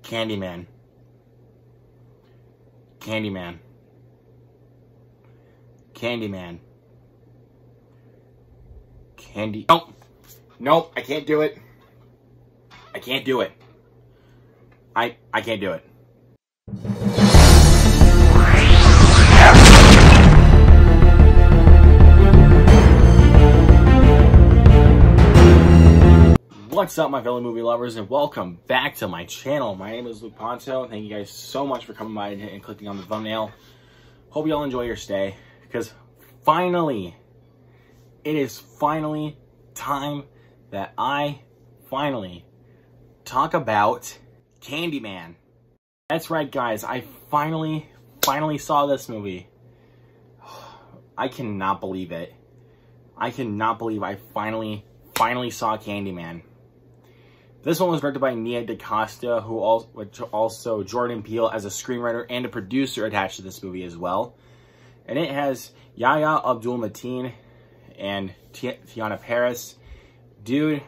Candyman. Candyman. Candyman. Nope. Nope, I can't do it. I can't do it. I can't do it. What's up, my fellow movie lovers, and welcome back to my channel. My name is Luke Ponto. Thank you guys so much for coming by and clicking on the thumbnail. Hope you all enjoy your stay, because finally, it is finally time that I finally talk about Candyman. That's right, guys. I finally saw this movie. I cannot believe it. I cannot believe I finally saw Candyman. This one was directed by Yahya DaCosta, which also Jordan Peele as a screenwriter and a producer attached to this movie as well. And it has Yahya, Abdul-Mateen, and Teyonah, Parris. Dude,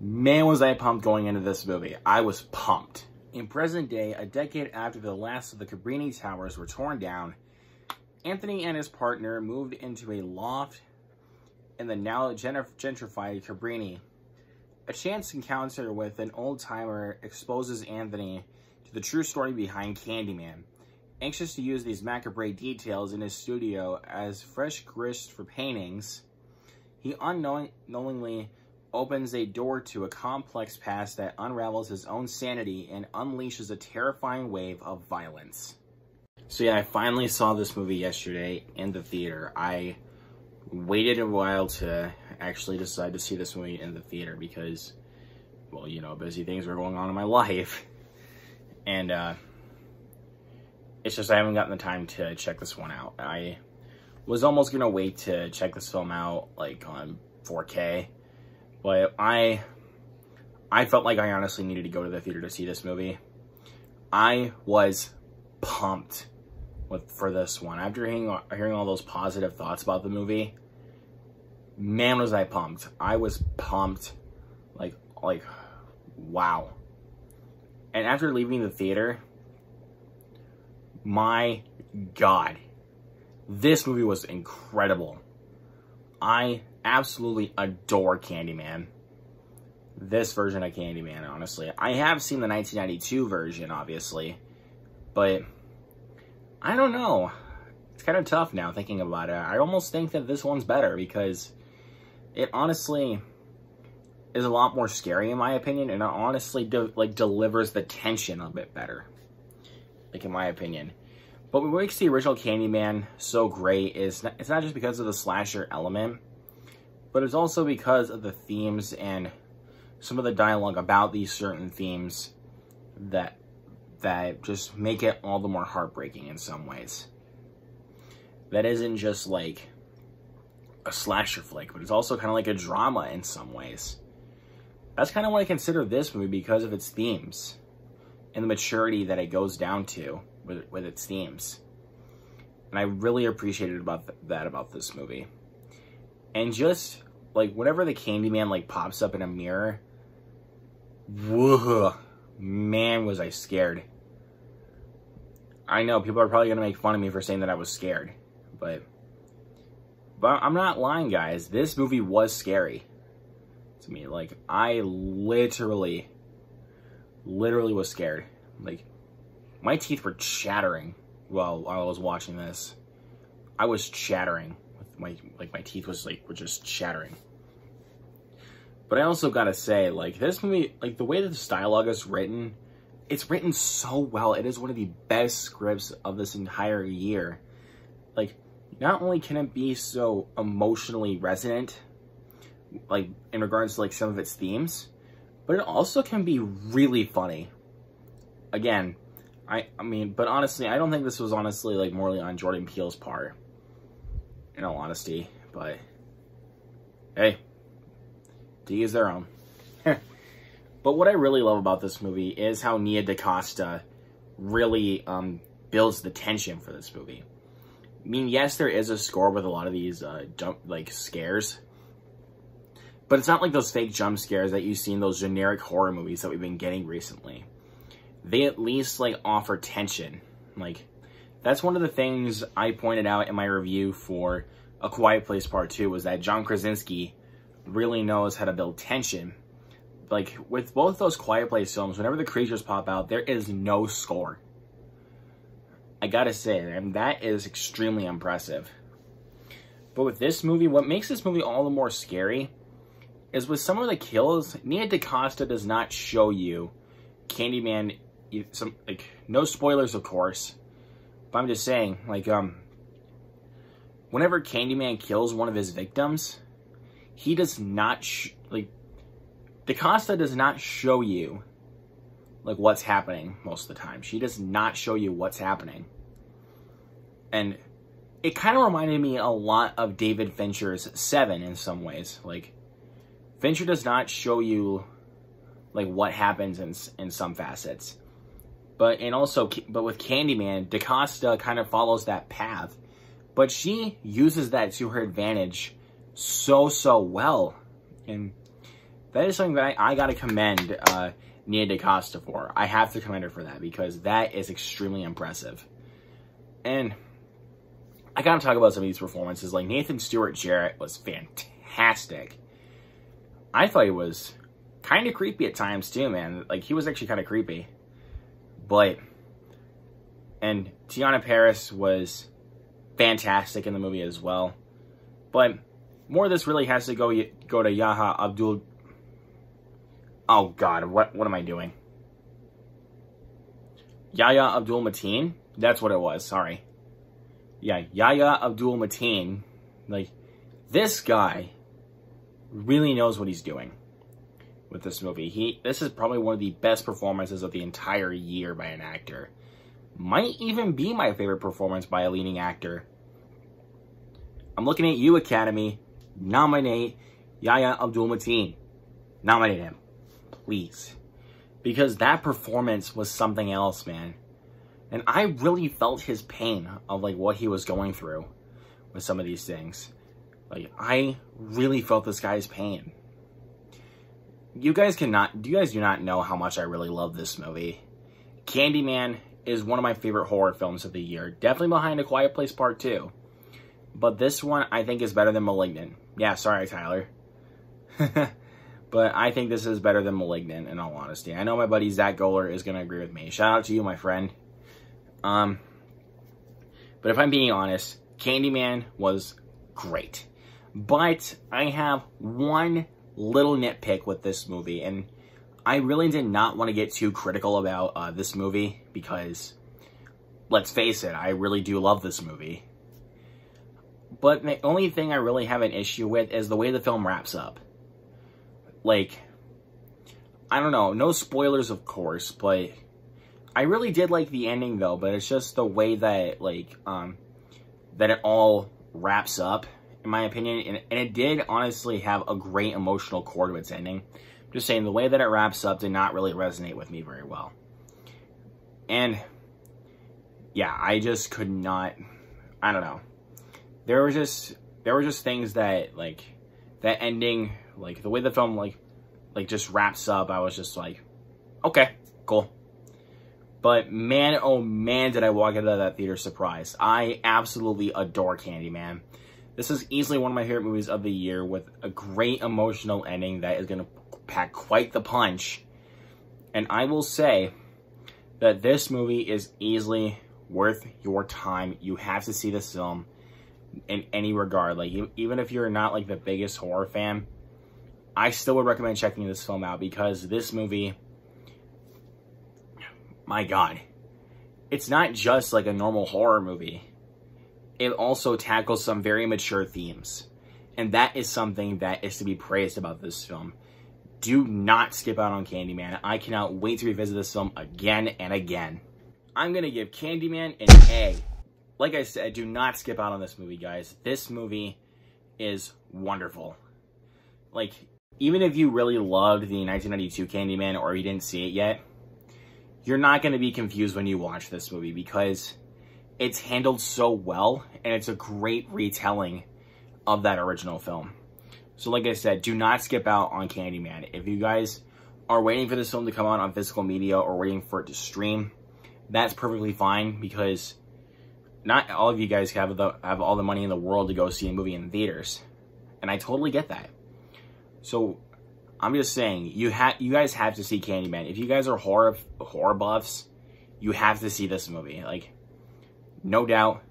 man, was I pumped going into this movie. I was pumped. In present day, a decade after the last of the Cabrini Towers were torn down, Anthony and his partner moved into a loft in the now gentrified Cabrini. A chance encounter with an old-timer exposes Anthony to the true story behind Candyman. Anxious to use these macabre details in his studio as fresh grist for paintings, he unknowingly opens a door to a complex past that unravels his own sanity and unleashes a terrifying wave of violence. So yeah, I finally saw this movie yesterday in the theater. I waited a while to actually decide to see this movie in the theater because, well, you know, busy things were going on in my life. And it's just I haven't gotten the time to check this one out. I was almost going to wait to check this film out, like, on 4K. But I felt like I honestly needed to go to the theater to see this movie. I was pumped for this one. After hearing all those positive thoughts about the movie, man, was I pumped. I was pumped, like, wow. And after leaving the theater, my God, this movie was incredible. I absolutely adore Candyman. This version of Candyman, honestly. I have seen the 1992 version, obviously, but I don't know. It's kind of tough now thinking about it. I almost think that this one's better because it honestly is a lot more scary in my opinion, and it honestly delivers the tension a bit better, like, in my opinion. But what makes the original Candyman so great is it's not just because of the slasher element, but it's also because of the themes and some of the dialogue about these certain themes that just make it all the more heartbreaking in some ways. That isn't just like a slasher flick, but it's also kind of like a drama in some ways. That's kind of what I consider this movie because of its themes and the maturity that it goes down to with its themes. And I really appreciated that about this movie. And just, like, whenever the Candyman, like, pops up in a mirror, whoa, man, was I scared. I know, people are probably going to make fun of me for saying that I was scared. But I'm not lying, guys. This movie was scary to me. Like, I literally was scared. Like, my teeth were chattering while I was watching this. I was chattering. My teeth were just chattering. But I also gotta say, like, this movie, like, the way that this dialogue is written, it's written so well. It is one of the best scripts of this entire year. Like, not only can it be so emotionally resonant, like, in regards to, like, some of its themes, but it also can be really funny. Again, I mean, but honestly, I don't think this was honestly, like, morally on Jordan Peele's part, in all honesty, but hey, to each their own. But what I really love about this movie is how Yahya DaCosta really builds the tension for this movie. I mean, yes, there is a score with a lot of these scares, But it's not like those fake jump scares that you see in those generic horror movies that we've been getting recently. They at least, like, offer tension. Like, that's one of the things I pointed out in my review for A Quiet Place Part 2, was that John Krasinski really knows how to build tension. Like, with both those Quiet Place films, whenever the creatures pop out, there is no score. I gotta say, and that is extremely impressive. But with this movie, what makes this movie all the more scary is with some of the kills, Nia DaCosta does not show you Candyman, no spoilers, of course, but I'm just saying, like, whenever Candyman kills one of his victims, he does not, DaCosta does not show you, like, what's happening most of the time. She does not show you what's happening. And it kind of reminded me a lot of David Fincher's Seven in some ways. Like, Fincher does not show you, like, what happens in some facets. But with Candyman, DaCosta kind of follows that path. But she uses that to her advantage so well. And that is something that I gotta commend Nia DaCosta for. I have to commend her for that, because that is extremely impressive. And I gotta talk about some of these performances. Like, Nathan Stewart-Jarrett was fantastic. I thought he was kind of creepy at times too, man. Like, he was actually kind of creepy. And Teyonah Parris was fantastic in the movie as well. But more of this really has to go to Yahya Abdul... Oh, God, what am I doing? Yahya Abdul-Mateen? That's what it was, sorry. Yeah, Yahya Abdul-Mateen. Like, this guy really knows what he's doing with this movie. This is probably one of the best performances of the entire year by an actor. Might even be my favorite performance by a leading actor. I'm looking at you, Academy. Nominate Yahya Abdul-Mateen. Nominate him. Please. Because that performance was something else, man. And I really felt his pain of, like, what he was going through with some of these things. Like, I really felt this guy's pain. You guys do not know how much I really love this movie. Candyman is one of my favorite horror films of the year. Definitely behind A Quiet Place Part 2. But this one, I think, is better than Malignant. Yeah, sorry, Tyler. But I think this is better than Malignant, in all honesty. I know my buddy Zach Goller is going to agree with me. Shout out to you, my friend. But if I'm being honest, Candyman was great. But I have one little nitpick with this movie, and I really did not want to get too critical about this movie, because, let's face it, I really do love this movie. But the only thing I really have an issue with is the way the film wraps up. Like, I don't know, no spoilers, of course, but I really did like the ending, though, but it's just the way that, like, that it all wraps up, in my opinion, and it did honestly have a great emotional core to its ending. I'm just saying, the way that it wraps up did not really resonate with me very well. And, yeah, I just could not, I don't know. There were just things that, like, that ending, like, the way the film, like just wraps up, I was just like, okay, cool. But man, oh man, did I walk into that theater surprised. I absolutely adore Candyman. This is easily one of my favorite movies of the year, with a great emotional ending that is going to pack quite the punch. And I will say that this movie is easily worth your time. You have to see this film in any regard. Like, even if you're not, like, the biggest horror fan, I still would recommend checking this film out, because this movie, my God, it's not just like a normal horror movie. It also tackles some very mature themes. And that is something that is to be praised about this film. Do not skip out on Candyman. I cannot wait to revisit this film again and again. I'm going to give Candyman an A. Like I said, do not skip out on this movie, guys. This movie is wonderful. Like, even if you really loved the 1992 Candyman, or you didn't see it yet, you're not going to be confused when you watch this movie, because it's handled so well, and it's a great retelling of that original film. So like I said, do not skip out on Candyman. If you guys are waiting for this film to come out on physical media or waiting for it to stream, that's perfectly fine, because not all of you guys have all the money in the world to go see a movie in theaters. And I totally get that. So I'm just saying, you guys have to see Candyman. If you guys are horror buffs, you have to see this movie. Like, no doubt,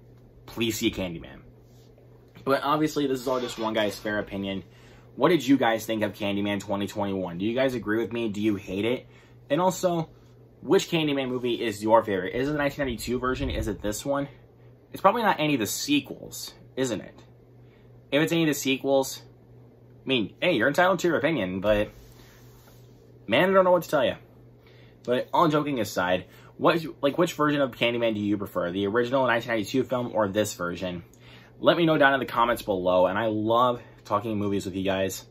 please see Candyman. But obviously, this is all just one guy's fair opinion. What did you guys think of Candyman 2021? Do you guys agree with me? Do you hate it? And also, which Candyman movie is your favorite? Is it the 1992 version? Is it this one? It's probably not any of the sequels, isn't it? If it's any of the sequels, I mean, hey, you're entitled to your opinion, but man, I don't know what to tell you. But all joking aside, which version of Candyman do you prefer? The original 1992 film or this version? Let me know down in the comments below, and I love talking movies with you guys.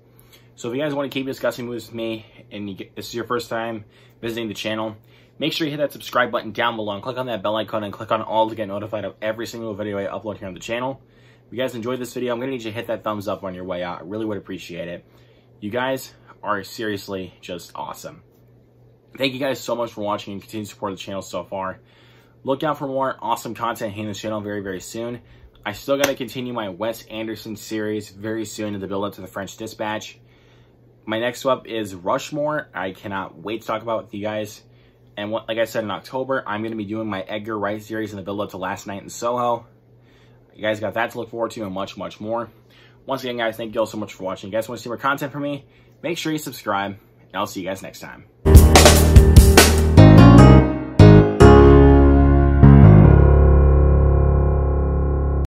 So if you guys want to keep discussing movies with me, and this is your first time visiting the channel, make sure you hit that subscribe button down below and click on that bell icon and click on all to get notified of every single video I upload here on the channel. If you guys enjoyed this video, I'm going to need you to hit that thumbs up on your way out. I really would appreciate it. You guys are seriously just awesome. Thank you guys so much for watching and continue to support the channel so far. Look out for more awesome content here on this channel very, very soon. I still got to continue my Wes Anderson series very soon in the build-up to the French Dispatch. My next up is Rushmore. I cannot wait to talk about it with you guys. And like I said, in October, I'm going to be doing my Edgar Wright series in the build-up to Last Night in Soho. You guys got that to look forward to and much, much more. Once again, guys, thank you all so much for watching. If you guys want to see more content from me, make sure you subscribe, and I'll see you guys next time.